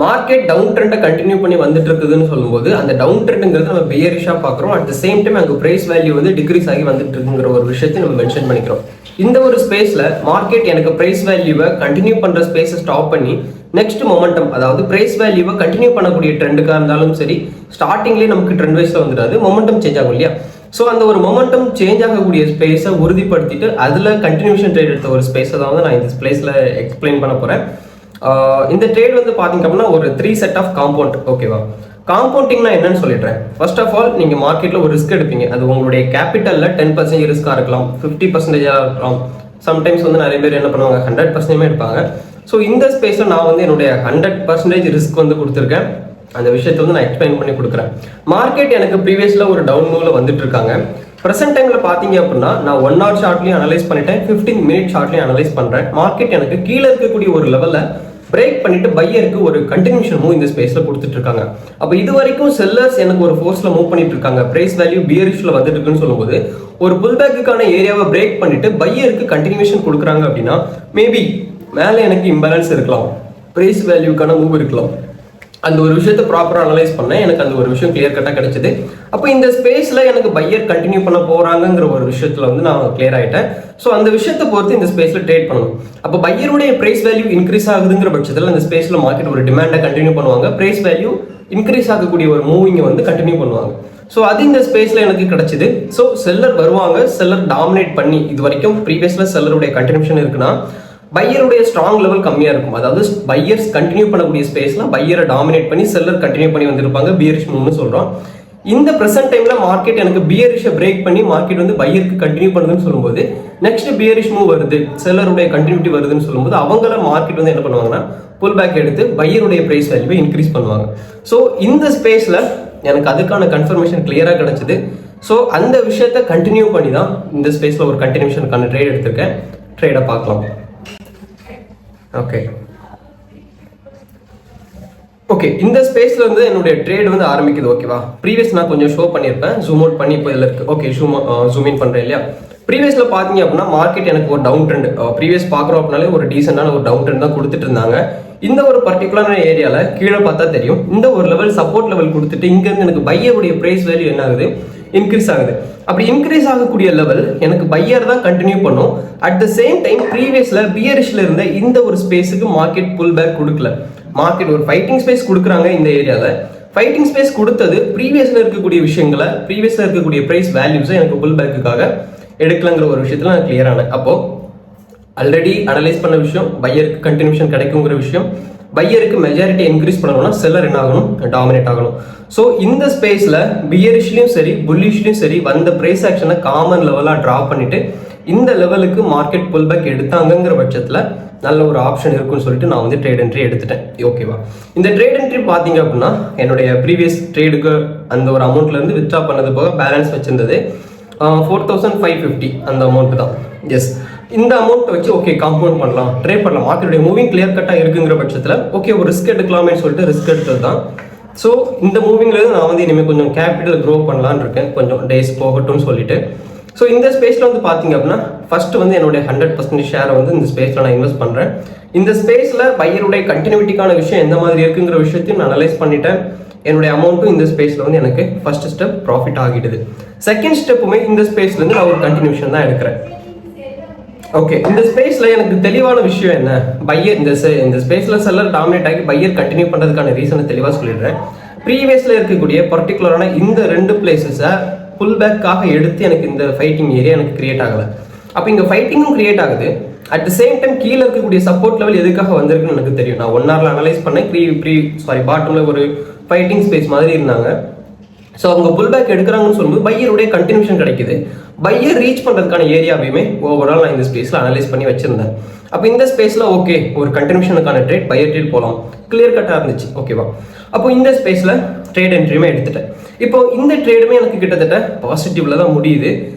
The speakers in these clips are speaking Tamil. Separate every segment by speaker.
Speaker 1: மார்க்கெட் டவுன் ட்ரெண்டை கண்டினியூ பண்ணி வந்துட்டு இருக்குதுன்னு சொல்லும்போது அந்த டவுன் ட்ரெண்டுங்கிறது நம்ம பியரிஷாக பார்க்குறோம். அட் த சேம் டைம் அங்கே பிரைஸ் வேல்யூ வந்து டிக்ரீஸ் ஆகி வந்துட்டு இருக்குங்கிற ஒரு விஷயத்தை நம்ம மென்ஷன் பண்ணிக்கிறோம். இந்த ஒரு ஸ்பேஸில் மார்க்கெட் எனக்கு பிரைஸ் வேல்யூவை கண்டினியூ பண்ணுற ஸ்பேஸை ஸ்டாப் பண்ணி நெக்ஸ்ட் மொமெண்டம், அதாவது பிரைஸ் வேல்யூவை கண்டினியூ பண்ணக்கூடிய ட்ரெண்டுக்காக இருந்தாலும் சரி, ஸ்டார்டிங்லேயே நமக்கு ட்ரெண்ட் வைஸில் வந்துடாது, மொமெண்டம் சேஞ்ச் ஆகும் இல்லையா? ஸோ அந்த ஒரு மொமெண்டம் சேஞ்ச் ஆகக்கூடிய ஸ்பேஸை உறுதிப்படுத்திட்டு அதில் கண்டினியூஷன் ட்ரேட் எடுத்த ஒரு ஸ்பேஸை தான் வந்து நான் இந்த பிளேஸில் எக்ஸ்பிளைன் பண்ண போகிறேன். இந்த ட்ரேட் வந்து பார்த்தீங்க அப்படின்னா ஒரு 3 செட் ஆஃப் காம்பவுண்ட். ஓகேவா? காம்பவுண்டிங்னா என்னன்னு சொல்லிடுறேன். ஃபர்ஸ்ட் ஆஃப் ஆல், நீங்கள் மார்க்கெட்டில் ஒரு ரிஸ்க் எடுப்பீங்க. அது உங்களுடைய கேபிட்டலில் 10% ரிஸ்க்காக இருக்கலாம், 50% இருக்கலாம், சம்டைம்ஸ் வந்து நிறைய பேர் என்ன பண்ணுவாங்க 100% எடுப்பாங்க. ஸோ இந்த ஸ்பேஸில் நான் வந்து என்னுடைய 100% ரிஸ்க் வந்து கொடுத்துருக்கேன். அந்த விஷயத்தை வந்து நான் எக்ஸ்பிளைன் பண்ணி கொடுக்குறேன். மார்க்கெட் எனக்கு ப்ரீவியஸில் ஒரு டவுன் மூவில் வந்துட்டு இருக்காங்க. ப்ரெசென்ட் டைமில் பார்த்தீங்க அப்படின்னா நான் 1 hour ஷார்ட்லையும் அனலைஸ் பண்ணிட்டேன், 15 minute ஷார்ட்லையும் அனலைஸ் பண்ணுறேன். மார்க்கெட் எனக்கு கீழே இருக்கக்கூடிய ஒரு லெவலில் பிரேக் பண்ணிட்டு பையருக்கு ஒரு கண்டினியூஷன் மூவ் இந்த ஸ்பேஸ்ல கொடுத்துட்டு இருக்காங்க. அப்போ இது வரைக்கும் செல்லர்ஸ் எனக்கு ஒரு ஃபோர்ஸ்ல மூவ் பண்ணிட்டு இருக்காங்க, பிரைஸ் வேல்யூ பியரிஷ்ல வந்துட்டு இருக்குன்னு சொல்லும்போது ஒரு புல் பேக்குக்கான ஏரியாவை பிரேக் பண்ணிட்டு பையருக்கு கண்டினியூஷன் கொடுக்குறாங்க அப்படின்னா மேபி மேலே எனக்கு இம்பேலன்ஸ் இருக்கலாம், பிரைஸ் வேல்யூக்கான மூவ் இருக்கலாம். அந்த ஒரு விஷயத்தை ப்ராப்பராக அனலைஸ் பண்ணேன், எனக்கு அந்த ஒரு விஷயம் கிளியர் கட்டாக கிடைச்சது. அப்போ இந்த ஸ்பேஸில் எனக்கு பையர் கண்டினியூ பண்ண போகிறாங்கிற ஒரு விஷயத்தில் வந்து நான் கிளியர் ஆகிட்டேன். ஸோ அந்த விஷயத்தை பொறுத்து இந்த ஸ்பேஸில் ட்ரேட் பண்ணணும். அப்போ பையருடைய பிரைஸ் வேல்யூ இன்க்ரீஸ் ஆகுதுங்கிற பட்சத்தில் அந்த ஸ்பேஸில் மார்க்கெட் ஒரு டிமாண்டை கண்டினியூ பண்ணுவாங்க, பிரைஸ் வேல்யூ இன்க்ரீஸ் ஆகக்கூடிய ஒரு மூவிங்கை வந்து கண்டினியூ பண்ணுவாங்க. ஸோ அது இந்த ஸ்பேஸில் எனக்கு கிடைச்சிது. ஸோ செல்லர் வருவாங்க, செல்லர் டாமினேட் பண்ணி, இது வரைக்கும் ப்ரீவியஸில் செல்லருடைய கண்டினியூஷன் இருக்குன்னா பையருடைய ஸ்ட்ராங் லெவல் கம்மியாக இருக்கும். அதாவது பையர்ஸ் கண்டினியூ பண்ணக்கூடிய ஸ்பேஸில் பையரை டாமினேட் பண்ணி செல்லர் கண்டினியூ பண்ணி வந்திருப்பாங்க, பியரிஷ் மூவ்னு சொல்கிறோம். இந்த ப்ரெசென்ட் டைமில் மார்க்கெட் எனக்கு பியரிஷை பிரேக் பண்ணி மார்க்கெட் வந்து பையருக்கு கண்டினியூ பண்ணுதுன்னு சொல்லும்போது நெக்ஸ்ட் பியரிஷ் மூவ் வருது, செல்லருடைய கண்டினியூட்டி வருதுன்னு சொல்லும்போது அவங்கள மார்க்கெட் வந்து என்ன பண்ணுவாங்கன்னா புல் பேக் எடுத்து பையருடைய பிரைஸ் வேல்யூவை இன்க்ரீஸ் பண்ணுவாங்க. ஸோ இந்த ஸ்பேஸில் எனக்கு அதுக்கான கன்ஃபர்மேஷன் கிளியராக கிடைச்சிது. ஸோ அந்த விஷயத்தை கண்டினியூ பண்ணி தான் இந்த ஸ்பேஸில் ஒரு கண்டினியூஷனுக்கான ட்ரேட் எடுத்திருக்கேன். ட்ரேடை பார்க்கலாம். ஓகே, இந்த ஸ்பேஸ்ல வந்து என்னுடைய ட்ரேட் வந்து ஆரம்பிக்குது. ஓகேவா? ப்ரீவியஸ் நான் கொஞ்சம் ஷோ பண்ணியிருப்பேன், ஜூம் அவுட் பண்ணி இப்போ இதில் இருக்கு. ஓகே, ஜூம் இன் பண்ணுறேன் இல்லையா? ப்ரீவியஸ்ல பார்த்தீங்க அப்படின்னா மார்க்கெட் எனக்கு ஒரு டவுன் ட்ரெண்ட், ப்ரீவியஸ் பார்க்குறோம் அப்படின்னாலே ஒரு டீசெண்டான ஒரு டவுன் ட்ரெண்ட் தான் கொடுத்துட்டு இருந்தாங்க. இந்த ஒரு பர்டிகுலரான ஏரியாவில் கீழே பார்த்தா தெரியும், இந்த ஒரு லெவல் சப்போர்ட் லெவல் கொடுத்துட்டு இங்கேருந்து எனக்கு பையருடைய ப்ரைஸ் வேல்யூ என்ன ஆகுது, இன்க்ரீஸ் ஆகுது. அப்படி இன்க்ரீஸ் ஆகக்கூடிய லெவல் எனக்கு பையர் தான் கண்டினியூ பண்ணும். அட் த சேம் டைம் ப்ரீவியஸ்ல பியரிஷ்ல இருந்த இந்த ஒரு ஸ்பேஸுக்கு மார்க்கெட் புல் பேக் கொடுக்கல. மார்க்கெட் ஒரு ஃபைட்டிங் ஸ்பேஸ் கொடுக்குறாங்க. இந்த ஏரியாவில் ஃபைட்டிங் ஸ்பேஸ் கொடுத்தது ப்ரீவியஸ்ல இருக்கக்கூடிய விஷயங்களை, ப்ரீவியஸ்ல இருக்கக்கூடிய பிரைஸ் வேல்யூஸை எனக்கு புல் பேக்குக்காக எடுக்கலங்கிற ஒரு விஷயத்துல நான் கிளியர் ஆனேன். அப்போ ஆல்ரெடி அனலைஸ் பண்ண விஷயம், பையருக்கு கண்டினியூஷன் கிடைக்குங்கிற விஷயம், பையருக்கு மெஜாரிட்டி இன்க்ரீஸ் பண்ணணும்னா செல்லர் என்ன ஆகணும், டாமினேட் ஆகணும். ஸோ இந்த ஸ்பேஸில் பியரிஷ்லையும் சரி புல்லிஷ்லையும் சரி வந்த ப்ரைஸ் ஆக்ஷனை காமன் லெவலாக ட்ரா பண்ணிட்டு இந்த லெவலுக்கு மார்க்கெட் புல் பேக் எடுத்தாங்கிற பட்சத்தில் நல்ல ஒரு ஆப்ஷன் இருக்குன்னு சொல்லிட்டு நான் வந்து ட்ரேட் என்ட்ரி எடுத்துட்டேன். ஓகேவா? இந்த ட்ரேட் என்ட்ரி பார்த்தீங்க அப்படின்னா என்னுடைய ப்ரீவியஸ் ட்ரேடுக்கு அந்த ஒரு அமௌண்ட்லேருந்து வித்ட்ரா பண்ணது போக பேலன்ஸ் வச்சிருந்தது 4550 அந்த அமௌண்ட் தான். எஸ், இந்த அமௌண்ட் வச்சு ஓகே காம்பவுண்ட் பண்ணலாம், ட்ரேட் பண்ணலாம். மார்க்கெட்டுடைய மூவிங் கிளியர் கட்டாக இருக்குங்கிற பட்சத்தில் ஓகே ஒரு ரிஸ்க் எடுக்கலாமே சொல்லிட்டு ரிஸ்க் எடுத்தது தான். ஸோ இந்த மூவிங்லேருந்து நான் வந்து இனிமேல் கொஞ்சம் கேபிட்டல் க்ரோ பண்ணலான்னு இருக்கேன், கொஞ்சம் டேஸ் போகட்டும்னு சொல்லிட்டு. ஸோ இந்த ஸ்பேஸில் வந்து பார்த்தீங்க அப்படின்னா ஃபர்ஸ்ட் வந்து என்னுடைய 100% ஷேரை வந்து இந்த ஸ்பேஸில் நான் இன்வெஸ்ட் பண்ணுறேன். இந்த ஸ்பேஸில் பையருடைய கண்டினியூட்டிக்கான விஷயம் எந்த மாதிரி இருக்குங்கிற விஷயத்தையும் நான் அனலைஸ் பண்ணிட்டேன். என்னுடைய அமௌண்ட்டும் இந்த ஸ்பேஸில் வந்து எனக்கு ஃபர்ஸ்ட் ஸ்டெப் ப்ராஃபிட் ஆகிடுது. செகண்ட் ஸ்டெப்புமே இந்த ஸ்பேஸ்லேருந்து நான் ஒரு கண்டினியூஷன் தான் எடுக்கிறேன். ஓகே, இந்த ஸ்பேஸில் எனக்கு தெளிவான விஷயம் என்ன, பையர் இந்த ஸ்பேஸில் செல்லர் டாமினேட் ஆகி பையர் கண்டினியூ பண்ணுறதுக்கான ரீசனை தெளிவாக சொல்லிடுறேன். ப்ரீவியஸில் இருக்கக்கூடிய பர்டிகுலரான இந்த 2 பிளேசஸை புல் பேக்காக எடுத்து எனக்கு இந்த ஃபைட்டிங் ஏரியா எனக்கு கிரியேட் ஆகலை. அப்போ இங்கே ஃபைட்டிங்கும் கிரியேட் ஆகுது. அட் த சேம் டைம் கீழே இருக்கக்கூடிய சப்போர்ட் லெவல் எதுக்காக வந்திருக்குன்னு எனக்கு தெரியும். நான் 1 hourல அனலைஸ் பண்ணேன். பாட்டமில் ஒரு ஃபைட்டிங் ஸ்பேஸ் மாதிரி இருந்தாங்க. ஸோ அவங்க புல் பேக் எடுக்கிறாங்கன்னு சொல்லும்போது பையருடைய கண்டினியூஷன் கிடைக்குது. பையர் ரீச் பண்ணுறதுக்கான ஏரியாவையுமே ஓவரால் நான் இந்த ஸ்பேஸில் அனலைஸ் பண்ணி வச்சிருந்தேன். அப்போ இந்த ஸ்பேஸில் ஓகே ஒரு கண்டினியூஷனுக்கான ட்ரேட் பையர் ட்ரேட் போகலாம், கிளியர் கட்டாக இருந்துச்சு. ஓகேவா? அப்போ இந்த ஸ்பேஸில் ட்ரேட் என்ட்ரியுமே எடுத்துட்டேன். இப்போ இந்த ட்ரேடுமே எனக்கு கிட்டத்தட்ட பாசிட்டிவ்ல தான் முடியுது.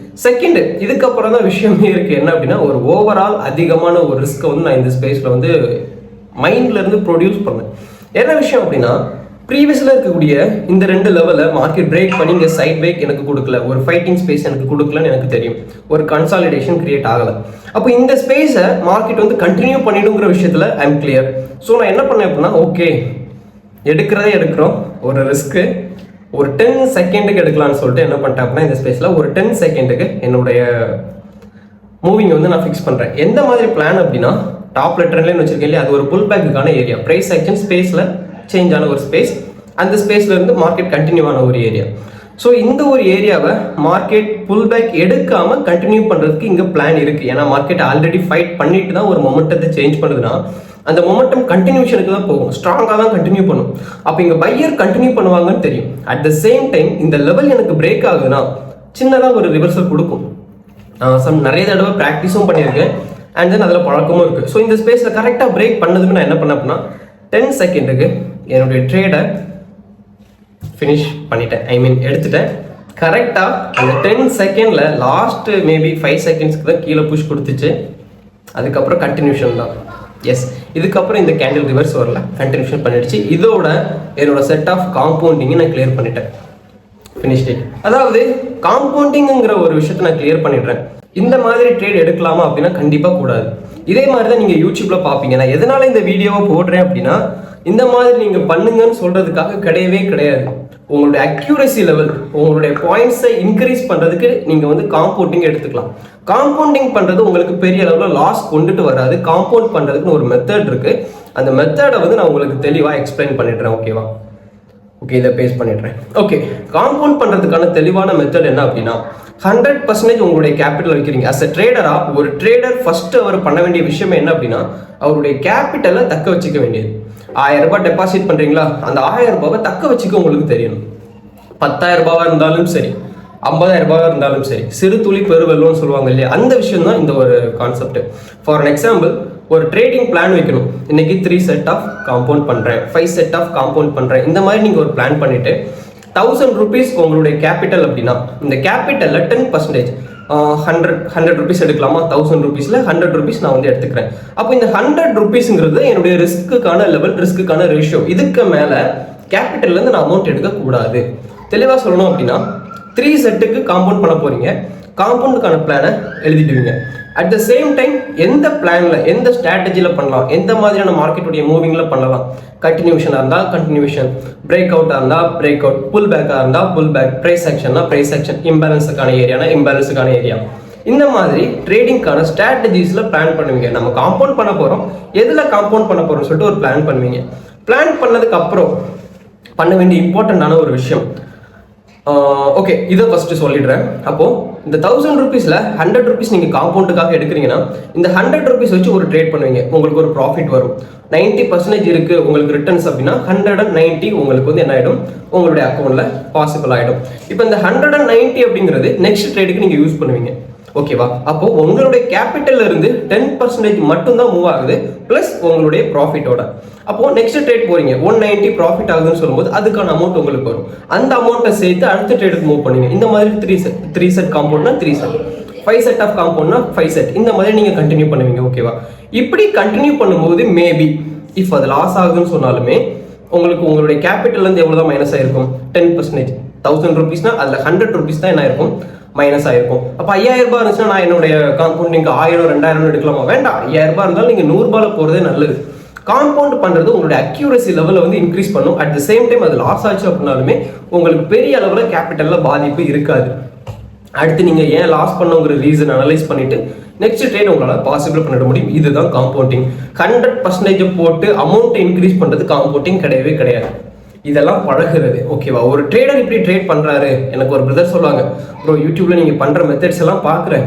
Speaker 1: செகண்ட், இதுக்கப்புறம் தான் விஷயமே இருக்குது என்ன அப்படின்னா ஒரு ஓவரால் அதிகமான ஒரு ரிஸ்க்கை வந்து நான் இந்த ஸ்பேஸில் வந்து மைண்ட்லேருந்து ப்ரொடியூஸ் பண்ணேன். என்ன விஷயம் அப்படின்னா ப்ரீவியஸில் இருக்கக்கூடிய இந்த 2 லெவலில் மார்க்கெட் பிரேக் பண்ணி இங்கே சைட் பிரேக் எனக்கு கொடுக்கல, ஒரு ஃபைட்டிங் ஸ்பேஸ் எனக்கு கொடுக்கலன்னு எனக்கு தெரியும், ஒரு கன்சாலிடேஷன் கிரியேட் ஆகலை. அப்போ இந்த ஸ்பேஸை மார்க்கெட் வந்து கண்டினியூ பண்ணிடுங்கிற விஷயத்தில் ஐ எம் கிளியர். ஸோ நான் என்ன பண்ணேன் அப்படின்னா ஓகே எடுக்கிறதே எடுக்கிறோம், ஒரு ரிஸ்க்கு. ஒரு 10 செகண்டுக்கு எடுக்கலாம்னு சொல்லிட்டு என்ன பண்ணிட்டேன் அப்படின்னா இந்த ஸ்பேஸில் ஒரு 10 செகண்டுக்கு என்னுடைய மூவிங் வந்து நான் ஃபிக்ஸ் பண்ணுறேன். எந்த மாதிரி பிளான் அப்படின்னா, டாப் லெட்டர்லேன்னு வச்சிருக்கேன் இல்லையா, அது ஒரு புல் பேக்குக்கான ஏரியா. ப்ரைஸ் ஆக்ஷன் ஸ்பேஸில் சேஞ்ச் ஆன ஒரு ஸ்பேஸ், அந்த ஸ்பேஸில் இருந்து மார்க்கெட் கண்டினியூ ஆன ஒரு ஏரியா. ஸோ இந்த ஒரு ஏரியாவை மார்க்கெட் புல் பேக் எடுக்காமல் கண்டினியூ பண்ணுறதுக்கு இங்கே பிளான் இருக்குது. ஏன்னா மார்க்கெட் ஆல்ரெடி ஃபைட் பண்ணிட்டு தான் ஒரு மொமெண்டத்தை சேஞ்ச் பண்ணுதுன்னா அந்த மொமெண்டம் கண்டினியூஷனுக்கு தான் போகும், ஸ்ட்ராங்காக தான் கண்டினியூ பண்ணும். அப்போ இங்கே பையர் கண்டினியூ பண்ணுவாங்கன்னு தெரியும். அட் த சேம் டைம் இந்த லெவல் எனக்கு பிரேக் ஆகுதுன்னா சின்னதாக ஒரு ரிவர்சல் கொடுக்கும். நிறைய தடவை ப்ராக்டிஸும் பண்ணியிருக்கேன், அண்ட் தென் அதில் பழக்கமும் இருக்குது. ஸோ இந்த ஸ்பேஸில் கரெக்டாக பிரேக் பண்ணதுக்கு நான் என்ன பண்ணேன் அப்படின்னா 10 செகண்டுக்கு என்னுடைய ட்ரேடை ஃபினிஷ் பண்ணிட்டேன். ஐ மீன் எடுத்துட்டேன். கரெக்டாக அந்த 10 செகண்டில் லாஸ்ட்டு மேபி 5 செகண்ட்ஸ்க்கு தான் கீழே புஷ் கொடுத்துச்சு. அதுக்கப்புறம் கண்டினியூஷன் தான். எஸ், இதுக்கப்புறம் இந்த கேண்டில் ரிவர்ஸ் வரல, கண்டினியூஷன் பண்ணிடுச்சு. இதோட என்னோட செட் ஆஃப் காம்பவுண்டிங்கை நான் கிளியர் பண்ணிட்டேன். ஃபினிஷ்டு. அதாவது காம்பவுண்டிங்கிற ஒரு விஷயத்தை நான் கிளியர் பண்ணிடுறேன். இந்த மாதிரி ட்ரேட் எடுக்கலாமா அப்படின்னா கண்டிப்பாக கூடாது. இதே மாதிரி தான் நீங்கள் யூடியூப்பில் பார்ப்பீங்க. நான் எதனால இந்த வீடியோவை போடுறேன் அப்படின்னா, இந்த மாதிரி நீங்கள் பண்ணுங்கன்னு சொல்கிறதுக்காக கிடையவே கிடையாது. உங்களுடைய அக்யூரசி லெவல், உங்களுடைய பாயிண்ட்ஸை இன்க்ரீஸ் பண்ணுறதுக்கு நீங்கள் வந்து காம்பவுண்டிங் எடுத்துக்கலாம். காம்பவுண்டிங் பண்ணுறது உங்களுக்கு பெரிய அளவில் லாஸ் கொண்டுட்டு வராது. காம்பவுண்ட் பண்ணுறதுக்குன்னு ஒரு மெத்தட் இருக்குது. அந்த மெத்தடை வந்து நான் உங்களுக்கு தெளிவாக எக்ஸ்பிளைன் பண்ணிடுறேன். ஓகேவா? ஓகே, இதை பேஸ் பண்ணிடுறேன். ஓகே, காம்பவுண்ட் பண்ணுறதுக்கான தெளிவான மெத்தட் என்ன அப்படின்னா, 100% உங்களுடைய கேபிட்டல் வைக்கிறீங்க. அஸ் அ ட்ரேடராக ஒரு ட்ரேடர் ஃபஸ்ட்டு அவர் பண்ண வேண்டிய விஷயம் என்ன அப்படின்னா, அவருடைய கேபிட்டலை தக்க வச்சுக்க வேண்டியது. 1000 ரூபாய் டெபாசிட் பண்ணுறீங்களா, அந்த 1000 ரூபாவை தக்க வச்சுக்க உங்களுக்கு தெரியணும். 10,000 ரூபாவாக இருந்தாலும் சரி, 50,000 ரூபாவாக இருந்தாலும் சரி, சிறு துளி பெருவெல்லம்னு சொல்லுவாங்க இல்லையா, அந்த விஷயம் தான் இந்த ஒரு கான்செப்ட். ஃபார் அன் எக்ஸாம்பிள், ஒரு ட்ரேடிங் பிளான் வைக்கணும். இன்னைக்கு 3 செட் ஆஃப் காம்பவுண்ட் பண்ணுறேன், 5 செட் ஆஃப் காம்பவுண்ட் பண்ணுறேன். இந்த மாதிரி நீங்கள் ஒரு பிளான் பண்ணிட்டு 1000 rupees உங்களுடைய கேபிட்டல் அப்படின்னா, இந்த கேபிட்டலில் 10% 100 rupees எடுக்கலாமா, 1000 rupeesல 100 rupees நான் வந்து எடுத்துக்கிறேன். அப்போ இந்த 100 rupeesங்கிறது என்னுடைய ரிஸ்க்குக்கான லெவல், ரிஸ்க்குக்கான ரேஷியோ. இதுக்கு மேலே கேபிட்டல்லேருந்து நான் அமௌண்ட் எடுக்கக்கூடாது. தெளிவாக சொல்லணும் அப்படின்னா 3 செட்டுக்கு காம்பவுண்ட் பண்ண போறீங்க. காம்பவுண்டுக்கான பிளானை எழுதிடுவீங்க. அட் த சேம் டைம் எந்த பிளான்ல, எந்த ஸ்ட்ராட்டஜியில் பண்ணலாம், எந்த மாதிரியான மார்க்கெட்டுடைய மூவிங்கில் பண்ணலாம், கண்டினியூஷனாக இருந்தால் கண்டினியூஷன், பிரேக் அவுட்டாக இருந்தால் பிரேக் அவுட், புல் பேக்காக இருந்தால் புல் பேக், ப்ரைஸ் ஆக்ஷன்னா ப்ரைஸ் ஆக்ஷன், இம்பேலன்ஸுக்கான ஏரியானா இம்பேலன்ஸுக்கான ஏரியா. இந்த மாதிரி ட்ரேடிங்கான ஸ்ட்ராட்டஜிஸில் பிளான் பண்ணுவீங்க. நம்ம காம்பவுண்ட் பண்ண போகிறோம், எதில் காம்பவுண்ட் பண்ண போகிறோம்னு சொல்லிட்டு ஒரு பிளான் பண்ணுவீங்க. பிளான் பண்ணதுக்கு அப்புறம் பண்ண வேண்டிய இம்பார்ட்டண்டான ஒரு விஷயம். ஓகே, இதை ஃபர்ஸ்ட் சொல்லிடுறேன். அப்போ இந்த 1000 rupeesல 100 rupees நீங்க காம்பவுண்டுக்காக எடுக்கிறீங்கன்னா, இந்த 100 rupees வச்சு ஒரு ட்ரேட் பண்ணுவீங்க. உங்களுக்கு ஒரு ப்ராஃபிட் வரும். 90% இருக்கு உங்களுக்கு ரிட்டர்ன்ஸ் அப்படின்னா 190 உங்களுக்கு வந்து என்ன ஆயிடும், உங்களுடைய அக்கௌண்ட்ல பாசிபிள் ஆயிடும். இப்போ இந்த 190 அப்படிங்கிறது நெக்ஸ்ட் ட்ரேடுக்கு நீங்க யூஸ் பண்ணுவீங்க. ஓகேவா? அப்போ உங்களுடைய கேபிட்டல்ல இருந்து 10% மட்டும் தான் மூவ் ஆகுது, பிளஸ் உங்களுடைய ப்ராஃபிட்டோட. அப்போ நெக்ஸ்ட் ட்ரேட் போறீங்க, 190 ப்ராஃபிட் ஆகுதுன்னு சொல்லும்போது அதுக்கான அமௌண்ட் உங்களுக்கு வரும். அந்த அமௌண்ட்டை சேர்த்து அடுத்த ட்ரேடுக்கு மூவ் பண்ணுவீங்க. இந்த மாதிரி 3 செட் காம்பவுண்ட்னா 3 செட், 5 செட் ஆஃப் காம்பவுண்ட்னா 5 செட், இந்த மாதிரி நீங்க கண்டினியூ பண்ணுவீங்க. ஓகேவா? இப்படி கண்டினியூ பண்ணும்போது மேபி இஃப் அது லாஸ் ஆகுதுன்னு சொன்னாலுமே உங்களுக்கு உங்களுடைய கேபிட்டல் இருந்து எவ்வளவுதான் மைனஸ் ஆயிருக்கும், 10%. 1000 rupeesனா அதுல 100 rupees தான் என்ன ஆயிருக்கும், மைனஸ் ஆயிருக்கும். அப்போ 5000 ரூபாய் இருந்துச்சுன்னா நான் என்னுடைய காம்பவுண்ட் நீங்க 1000 2000 எடுக்கலாமா? வேண்டாம். 5000 ரூபாய் இருந்தாலும் நீங்க 100 ரூபாயில போறதே நல்லது. காம்பவுண்ட் பண்றது உங்களுடைய அக்யூரசி லெவலை வந்து இன்க்ரீஸ் பண்ணும். அட் த சேம் டைம் அது லாஸ் ஆச்சு அப்படின்னாலுமே உங்களுக்கு பெரிய அளவில் கேபிட்டல்ல பாதிப்பு இருக்காது. அடுத்து நீங்க ஏன் லாஸ் பண்ணுங்கிற ரீசன் அனலைஸ் பண்ணிட்டு நெக்ஸ்ட் ட்ரேட் உங்களால் பாசிபிள் பண்ணிட முடியும். இதுதான் காம்பவுண்டிங். 100% போட்டு அமௌண்ட் இன்க்ரீஸ் பண்றது காம்பவுண்டிங் கிடையவே கிடையாது. இதெல்லாம் பழகுறது. ஓகேவா? ஒரு ட்ரேடர் இப்படி ட்ரேட் பண்றாரு. எனக்கு ஒரு பிரதர் சொல்லுவாங்க, ப்ரோ யூடியூப்ல நீங்க பண்ற மெத்தட்ஸ் எல்லாம் பார்க்குறேன்,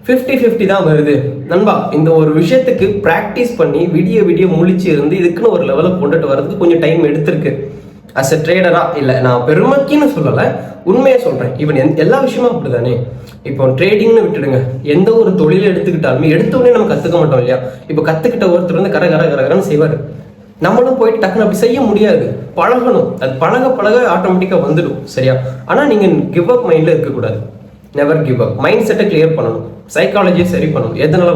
Speaker 1: 50-50 தான் வருது. நண்பா, இந்த ஒரு விஷயத்துக்கு ப்ராக்டிஸ் பண்ணி விடிய முழிச்சு இருந்து இதுக்குன்னு ஒரு லெவலில் கொண்டுட்டு வரதுக்கு கொஞ்சம் டைம் எடுத்திருக்கு. அஸ் அ ட்ரேடரா இல்லை, நான் பெருமைக்குன்னு சொல்லலை, உண்மையை சொல்கிறேன். ஈவன் எல்லா விஷயமும் அப்படி தானே. இப்போ ட்ரேடிங்னு விட்டுடுங்க, எந்த ஒரு தொழிலை எடுத்துக்கிட்டாலுமே எடுத்தோடனே நம்ம கற்றுக்க மாட்டோம் இல்லையா? இப்போ கற்றுக்கிட்ட ஒருத்தர் வந்து கரகரன்னு செய்வார். நம்மளும் போயிட்டு டக்குன்னு அப்படி செய்ய முடியாது. பழகணும். அது பழக ஆட்டோமேட்டிக்காக வந்துடும். சரியா? ஆனால் நீங்கள் கிவ் அப் மைண்டில் இருக்கக்கூடாது. Never give up. மைண்ட் செட்டை கிளியர் பண்ணணும். சைக்காலஜியை சரி பண்ணணும். எதனால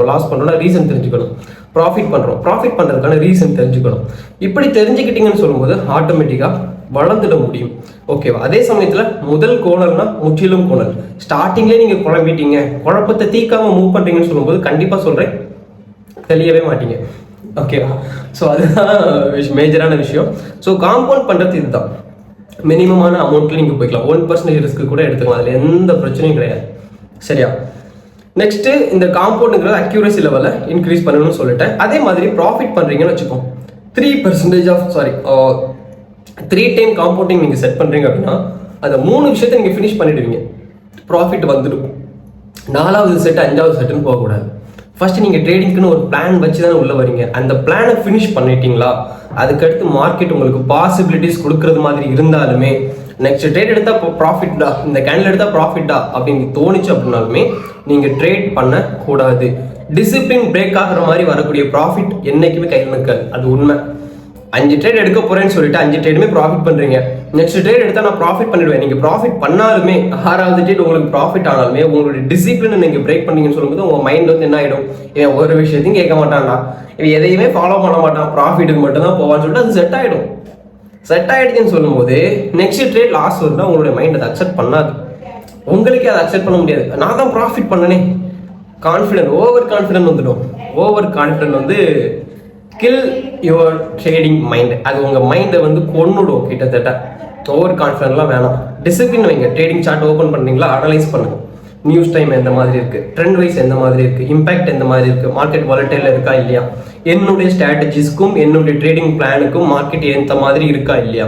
Speaker 1: லாஸ் பண்ணுறோம்னா ரீசன் தெரிஞ்சுக்கணும். ப்ராஃபிட் பண்ணுறதுக்கான ரீசன் தெரிஞ்சுக்கணும். இப்படி தெரிஞ்சுக்கிட்டீங்கன்னு சொல்லும்போது ஆட்டோமேட்டிக்காக வளர்ந்துட முடியும். ஓகேவா? அதே சமயத்தில் முதல் கோணல்னா முற்றிலும் கோணல். ஸ்டார்டிங்லேயே நீங்கள் குழம்பிட்டீங்க, குழப்பத்தை தீக்காமல் மூவ் பண்ணுறீங்கன்னு சொல்லும்போது கண்டிப்பாக சொல்கிறேன் தெரியவே மாட்டீங்க. ஓகேவா? ஸோ அதுதான் மேஜரான விஷயம். ஸோ காம்பவுண்ட் பண்ணுறது இதுதான். மினிமமான அமௌண்ட்டில் நீங்கள் போய்க்கலாம். 1% ரிஸ்க்கு கூட எடுத்துக்கலாம், அதில் எந்த பிரச்சனையும் கிடையாது. சரியா? நெக்ஸ்ட்டு இந்த காம்பவுண்டுங்கிறது அக்யூரசி லெவலில் இன்க்ரீஸ் பண்ணணும்னு சொல்லிட்டேன். அதே மாதிரி ப்ராஃபிட் பண்ணுறீங்கன்னு வச்சுக்கோம், 3 டைம் காம்பவுண்டிங் நீங்கள் செட் பண்ணுறீங்க அப்படின்னா அந்த 3 விஷயத்தை நீங்கள் ஃபினிஷ் பண்ணிடுவீங்க, ப்ராஃபிட் வந்துடும். 4வது செட் 5வது செட்டுன்னு போகக்கூடாது. ஃபர்ஸ்ட் நீங்கள் ட்ரேடிங்க்குன்னு ஒரு பிளான் வச்சு தானே உள்ள வரீங்க. அந்த பிளானை ஃபினிஷ் பண்ணிட்டீங்களா, அதுக்கடுத்து மார்க்கெட் உங்களுக்கு பாசிபிலிட்டிஸ் கொடுக்கறது மாதிரி இருந்தாலுமே நெக்ஸ்ட் ட்ரேட் எடுத்தால் ப்ராஃபிட்டா, இந்த கேண்டில் எடுத்தால் ப்ராஃபிட்டா அப்படின்னு தோணுச்சு அப்படின்னாலுமே நீங்கள் ட்ரேட் பண்ணக்கூடாது. டிசிப்ளின் பிரேக் ஆகிற மாதிரி வரக்கூடிய ப்ராஃபிட் என்னைக்குமே கையில் நிற்காது, அது உண்மை. 5 ட்ரேட் எடுக்க போறேன்னு சொல்லிட்டு 5 ட்ரேடுமே ப்ராஃபிட் பண்றீங்க. நெக்ஸ்ட் ட்ரேட் எடுத்தா நான் ப்ராஃபிட் பண்ணிடுவேன். நீங்க ப்ராஃபிட் பண்ணாலுமே 6வது ட்ரேட் உங்களுக்கு ப்ராஃபிட் ஆனாலுமே உங்களுடைய டிசிப்ளின் நீங்க பிரேக் பண்ணீங்கன்னு சொல்லும்போது உங்க மைண்ட் வந்து என்ன ஆயிடும், இவன் ஒரு விஷயத்தையும் கேட்க மாட்டான்டா, இவன் எதையுமே ஃபாலோ பண்ண மாட்டான், ப்ராஃபிட்டுக்கு மட்டும் தான் போவான்னு சொல்லிட்டு அது செட் ஆயிடும். செட் ஆயிடுச்சுன்னு சொல்லும்போது நெக்ஸ்ட் ட்ரேட் லாஸ் வருதுன்னா உங்களுடைய மைண்ட் அதை அக்செப்ட் பண்ணாது. உங்களுக்கே அதை அக்செப்ட் பண்ண முடியாது. நான் தான் ப்ராஃபிட் பண்ணனே, கான்ஃபிடென்ட், ஓவர் கான்ஃபிடென்ட் வந்துடும். ஓவர் கான்ஃபிடென்ட் வந்து கில் யுவர் ட்ரேடிங் மைண்ட். அது உங்கள் மைண்டை வந்து கொன்னுடும் கிட்டத்தட்ட. ஓவர் கான்ஃபிடென்ட்லாம் வேணாம். டிசிப்ளின் வைங்க. ட்ரேடிங் சார்ட் ஓப்பன் பண்ணுறீங்களா, அனலைஸ் பண்ணுங்க. நியூஸ் டைம் எந்த மாதிரி இருக்குது, ட்ரெண்ட் வைஸ் எந்த மாதிரி இருக்குது, இம்பாக்ட் எந்த மாதிரி இருக்குது, மார்க்கெட் வாலட்டைல் இருக்கா இல்லையா, என்னுடைய ஸ்ட்ராட்டஜிஸ்க்கும் என்னுடைய ட்ரேடிங் பிளானுக்கும் மார்க்கெட் எந்த மாதிரி இருக்கா இல்லையா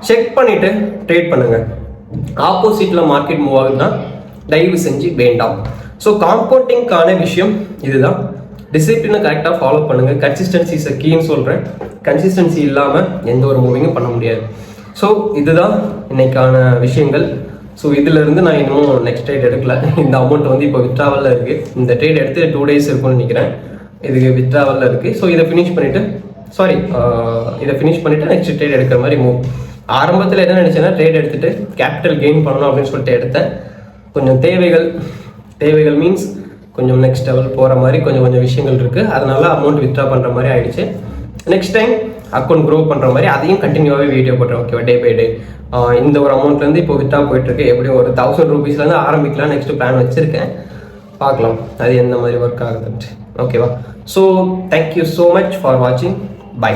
Speaker 1: செக் பண்ணிவிட்டு ட்ரேட் பண்ணுங்கள். ஆப்போசிட்டில் மார்க்கெட் மூவ் ஆகுதுன்னா தயவு செஞ்சு வேண்டாம். ஸோ காம்பவுண்டிங்கான விஷயம் இதுதான். டிசிப்ளினை கரெக்டாக ஃபாலோ பண்ணுங்கள். கன்சிஸ்டன்சி இஸ் கீன்னு சொல்கிறேன். கன்சிஸ்டன்சி இல்லாமல் எந்த ஒரு மூவிங்கும் பண்ண முடியாது. ஸோ இதுதான் இன்னைக்கான விஷயங்கள். ஸோ இதிலிருந்து நான் இன்னும் நெக்ஸ்ட் ட்ரேட் எடுக்கல. இந்த அமௌண்ட் வந்து இப்போ வித்ட்ராவலில் இருக்குது. இந்த ட்ரேட் எடுத்து 2 days இருக்கும்னு நினைக்கிறேன். இதுக்கு வித்ட்ராவலில் இருக்குது. ஸோ இதை ஃபினிஷ் பண்ணிவிட்டு நெக்ஸ்ட் ட்ரேட் எடுக்கிற மாதிரி மூவ். ஆரம்பத்தில் என்ன நினச்சேன்னா ட்ரேட் எடுத்துகிட்டு கேபிட்டல் கெயின் பண்ணணும் அப்படின்னு சொல்லிட்டு எடுத்தேன். கொஞ்சம் தேவைகள் மீன்ஸ் கொஞ்சம் நெக்ஸ்ட் லெவல் போகிற மாதிரி கொஞ்சம் விஷயங்கள் இருக்குது. அதனால அமௌண்ட் வித்ட்ரா பண்ணுற மாதிரி ஆயிடுச்சு. நெக்ஸ்ட் டைம் அக்கௌண்ட் க்ரோ பண்ணுற மாதிரி அதையும் கண்டினியூவாகவே வீடியோ போடுறேன். ஓகேவா? டே பை டே இந்த ஒரு அமௌண்ட்லேருந்து இப்போ வித்ட்ரா போயிட்டுருக்கு. எப்படியும் ஒரு 1000 rupeesலேருந்து ஆரம்பிக்கலாம். நெக்ஸ்ட் பிளான் வச்சுருக்கேன், பார்க்கலாம் அது எந்த மாதிரி ஒர்க் ஆகுதுன்ட்டு. ஓகேவா? So thank you so much for வாட்சிங். பை.